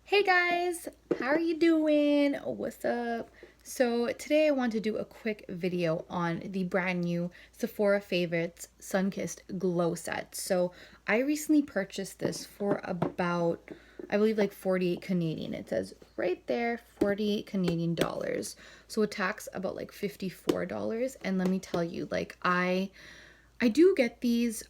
Hey guys, how are you doing? What's up? So today I want to do a quick video on the brand new Sephora Favorites Sunkissed Glow set. So I recently purchased this for about, I believe like 48 Canadian. It says right there, 48 Canadian dollars. So it tax about like $54. And let me tell you, like I do get these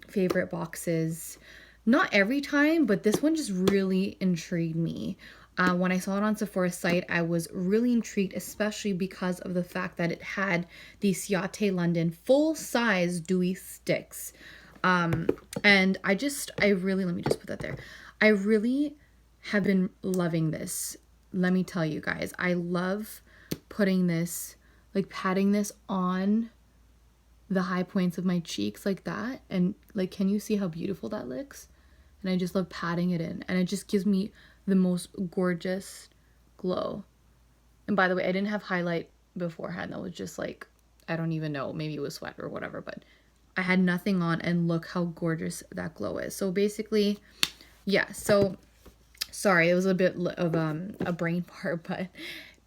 favorite boxes, not every time, but this one just really intrigued me. When I saw it on Sephora's site, I was really intrigued, especially because of the fact that it had the Ciate London full-size dewy sticks. And I really, let me just put that there. I really have been loving this. Let me tell you guys, I love putting this, like patting this on the high points of my cheeks like that, and like, can you see how beautiful that looks? And I just love patting it in, and it just gives me the most gorgeous glow. And by the way, I didn't have highlight beforehand. That was just like, I don't even know, maybe it was sweat or whatever, but I had nothing on, and look how gorgeous that glow is. So basically, yeah, so sorry, it was a bit of a brain part, but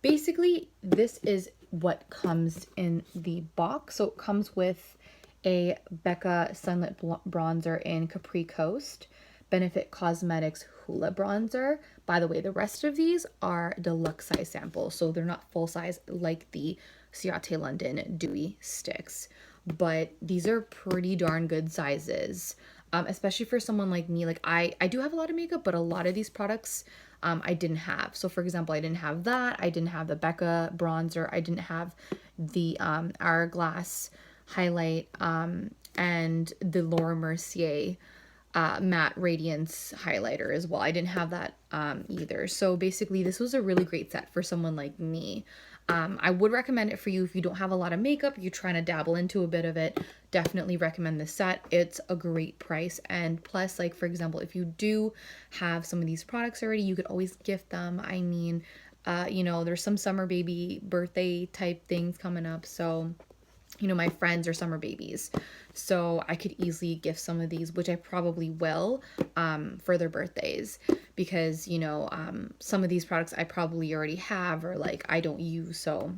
basically this is what comes in the box. So it comes with a BECCA Sunlit bronzer in Capri Coast, Benefit Cosmetics Hoola bronzer. By the way, the rest of these are deluxe size samples, so they're not full size like the Ciate London dewy sticks, but these are pretty darn good sizes, especially for someone like me. Like I do have a lot of makeup, but a lot of these products I didn't have. So for example, I didn't have that. I didn't have the BECCA bronzer. I didn't have the Hourglass highlight and the Laura Mercier matte radiance highlighter as well. I didn't have that either. So basically this was a really great set for someone like me. I would recommend it for you if you don't have a lot of makeup, you're trying to dabble into a bit of it. Definitely recommend this set. It's a great price, and plus, like, for example, if you do have some of these products already, you could always gift them. I mean, there's some summer baby birthday type things coming up, so my friends are summer babies. So I could easily gift some of these, which I probably will, for their birthdays, because, some of these products I probably already have or like I don't use. So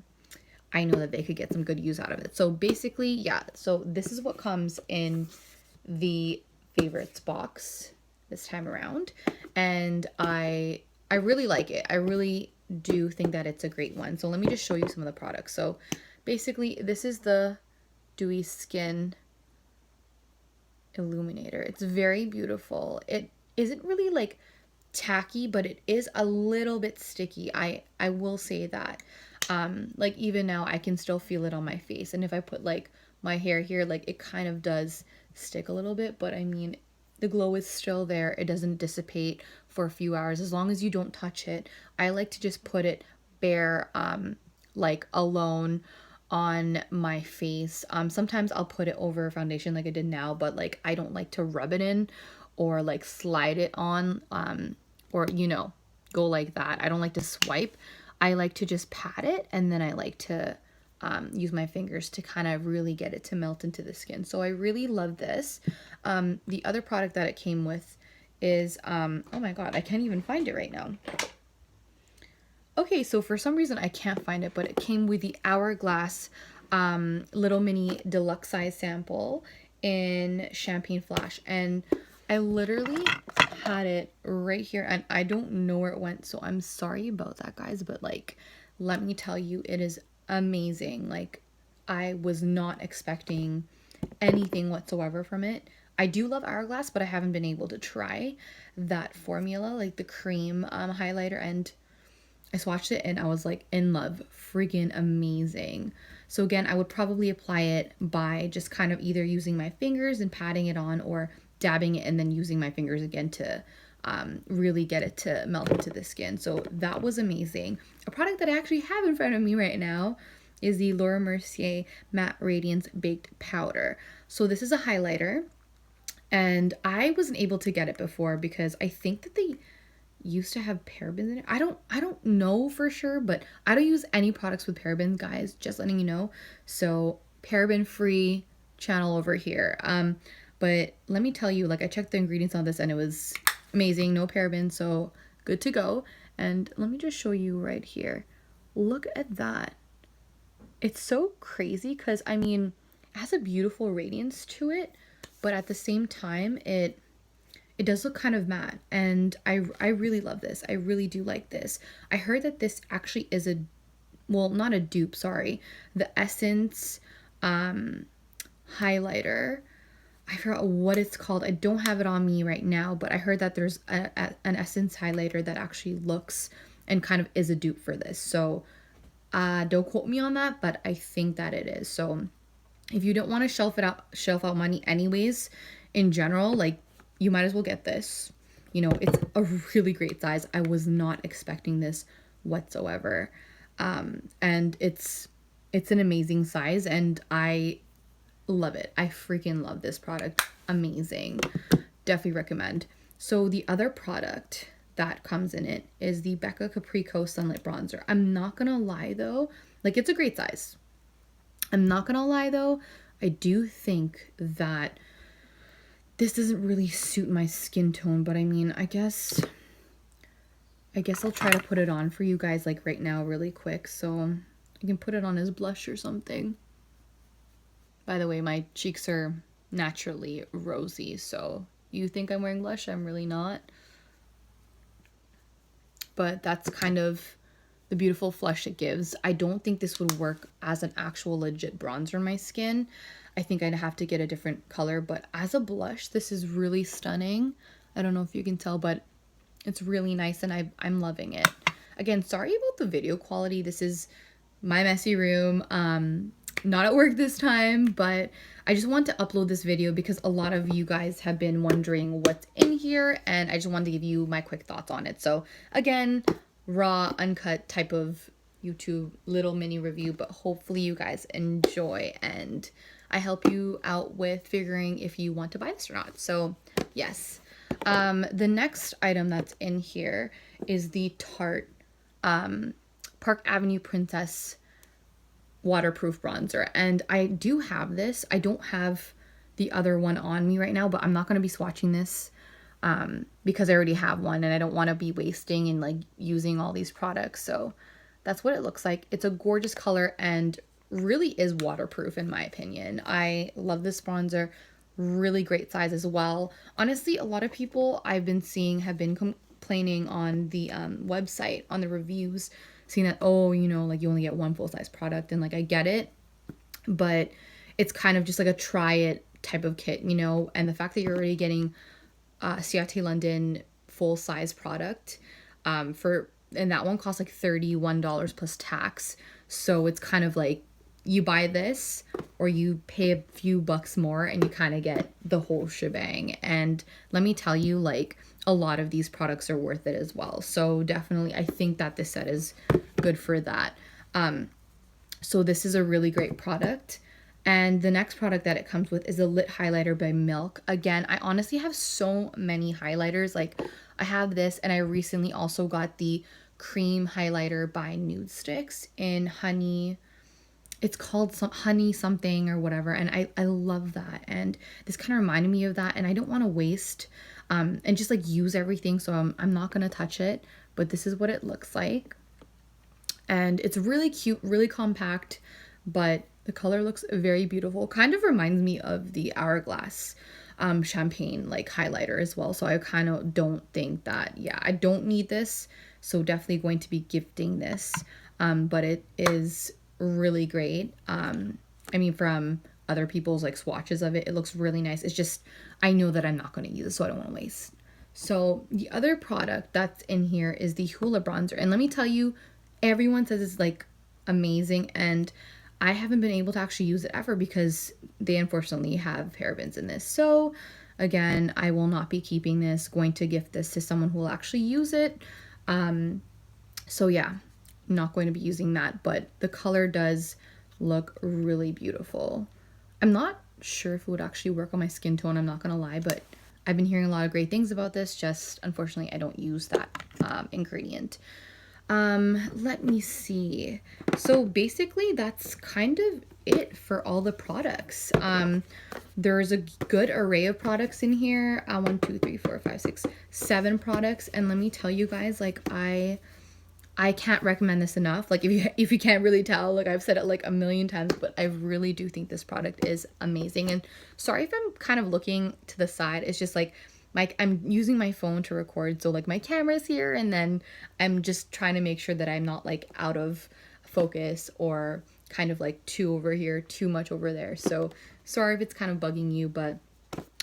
I know that they could get some good use out of it. So basically, yeah, so this is what comes in the favorites box this time around. And I really like it. I really do think that it's a great one. So let me just show you some of the products. So basically, this is the Dewy Skin Illuminator. It's very beautiful. It isn't really like tacky, but it is a little bit sticky. I will say that. Like even now I can still feel it on my face, and if I put like my hair here, like it kind of does stick a little bit, but I mean the glow is still there. It doesn't dissipate for a few hours as long as you don't touch it. I like to just put it bare, like alone on my face. Sometimes I'll put it over foundation like I did now, but like I don't like to rub it in or like slide it on, or go like that. I don't like to swipe. I like to just pat it, and then I like to use my fingers to kind of really get it to melt into the skin. So I really love this. The other product that it came with is, oh my god, I can't even find it right now. Okay, so for some reason I can't find it, but it came with the Hourglass little mini deluxe size sample in Champagne Flash, and I literally had it right here, and I don't know where it went, so I'm sorry about that, guys, but like, let me tell you, it is amazing. Like, I was not expecting anything whatsoever from it. I do love Hourglass, but I haven't been able to try that formula, like the cream highlighter, and I swatched it and I was like in love. Freaking amazing. So again, I would probably apply it by just kind of either using my fingers and patting it on, or dabbing it and then using my fingers again to really get it to melt into the skin. So that was amazing. A product that I actually have in front of me right now is the Laura Mercier Matte Radiance Baked Powder. So this is a highlighter, and I wasn't able to get it before because I think that they used to have parabens in it. I don't know for sure, but I don't use any products with parabens, guys, just letting you know. So paraben free channel over here. But let me tell you, like, I checked the ingredients on this and it was amazing, no parabens. So good to go. And let me just show you right here. Look at that. It's so crazy because, I mean, it has a beautiful radiance to it, but at the same time, it does look kind of matte, and I really love this. I really do like this. I heard that this actually is a, well, not a dupe, sorry, the Essence highlighter. I forgot what it's called. I don't have it on me right now, but I heard that there's an Essence highlighter that actually looks and kind of is a dupe for this. So don't quote me on that, but I think that it is. So if you don't want to shelf out money anyways, in general, like, you might as well get this. You know, it's a really great size. I was not expecting this whatsoever. And it's an amazing size, and I love it. I freaking love this product. Amazing. Definitely recommend. So the other product that comes in it is the BECCA Capri Sunlit Bronzer. I'm not gonna lie though, like, it's a great size. I'm not gonna lie though, I do think that this doesn't really suit my skin tone, but I mean, I guess I'll try to put it on for you guys, like, right now really quick, so I can put it on as blush or something. By the way, my cheeks are naturally rosy, so you think I'm wearing blush, I'm really not. But that's kind of the beautiful flush it gives. I don't think this would work as an actual legit bronzer in my skin. I think I'd have to get a different color, but as a blush, this is really stunning. I don't know if you can tell, but it's really nice, and I'm loving it. Again, sorry about the video quality. This is my messy room. Not at work this time, but I just want to upload this video because a lot of you guys have been wondering what's in here, and I just wanted to give you my quick thoughts on it. So again, raw, uncut type of YouTube little mini review, but hopefully you guys enjoy, and I help you out with figuring if you want to buy this or not. So yes. The next item that's in here is the Tarte Park Avenue Princess waterproof bronzer, and I do have this. I don't have the other one on me right now, but I'm not going to be swatching this because I already have one, and I don't want to be wasting and like using all these products. So that's what it looks like. It's a gorgeous color and really is waterproof in my opinion. I love this bronzer. Really great size as well. Honestly, a lot of people I've been seeing have been complaining on the website, on the reviews, seeing that, oh, you know, like, you only get one full-size product, and like, I get it, but it's kind of just like a try it type of kit, you know. And the fact that you're already getting Ciate London full-size product and that one costs like $31 plus tax, so it's kind of like you buy this or you pay a few bucks more and you kind of get the whole shebang. And let me tell you, like, a lot of these products are worth it as well. So definitely, I think that this set is good for that. So this is a really great product. And the next product that it comes with is a Lit Highlighter by Milk. Again, I honestly have so many highlighters. Like, I have this, and I recently also got the Cream Highlighter by Nude Sticks in Honey. It's called honey something or whatever, and I love that, and this kind of reminded me of that, and I don't want to waste and just like use everything, so I'm not gonna touch it, but this is what it looks like, and it's really cute, really compact, but the color looks very beautiful. Kind of reminds me of the Hourglass champagne like highlighter as well, so I kind of don't think that, yeah, I don't need this, so definitely going to be gifting this, but it is really great. I mean, from other people's like swatches of it, it looks really nice. It's just, I know that I'm not going to use it, so I don't want to waste. So the other product that's in here is the Hoola bronzer, and let me tell you, everyone says it's like amazing, and I haven't been able to actually use it ever because they unfortunately have parabens in this. So again, I will not be keeping this, going to gift this to someone who will actually use it. So yeah, not going to be using that, but the color does look really beautiful. I'm not sure if it would actually work on my skin tone, I'm not gonna lie, but I've been hearing a lot of great things about this. Just unfortunately, I don't use that ingredient. Let me see. So basically, that's kind of it for all the products. There's a good array of products in here. 1, 2, 3, 4, 5, 6, 7 products. And let me tell you guys, like I can't recommend this enough. Like if you can't really tell, like I've said it like a million times, but I really do think this product is amazing. And sorry if I'm kind of looking to the side. It's just like I'm using my phone to record, so like my camera's here, and then I'm just trying to make sure that I'm not like out of focus or kind of like too over here, too much over there. So sorry if it's kind of bugging you, but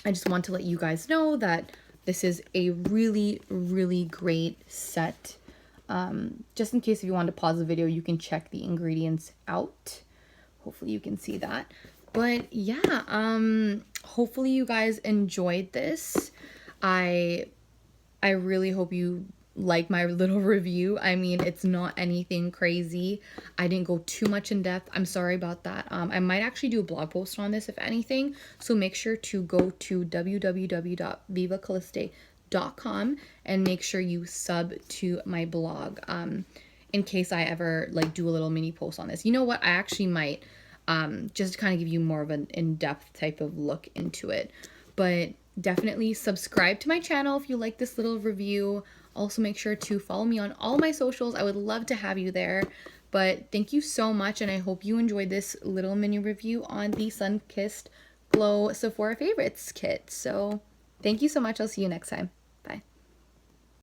I just want to let you guys know that this is a really, really great set. Just in case if you want to pause the video, you can check the ingredients out. Hopefully you can see that. But yeah, hopefully you guys enjoyed this. I really hope you like my little review. I mean, it's not anything crazy. I didn't go too much in depth. I'm sorry about that. I might actually do a blog post on this if anything. So make sure to go to www.vivacaliste.com and make sure you sub to my blog in case I ever like do a little mini post on this. You know what? I actually might just kind of give you more of an in-depth type of look into it. But definitely subscribe to my channel if you like this little review. Also make sure to follow me on all my socials. I would love to have you there. But thank you so much, and I hope you enjoyed this little mini review on the Sunkissed Glow Sephora Favorites kit. So thank you so much. I'll see you next time.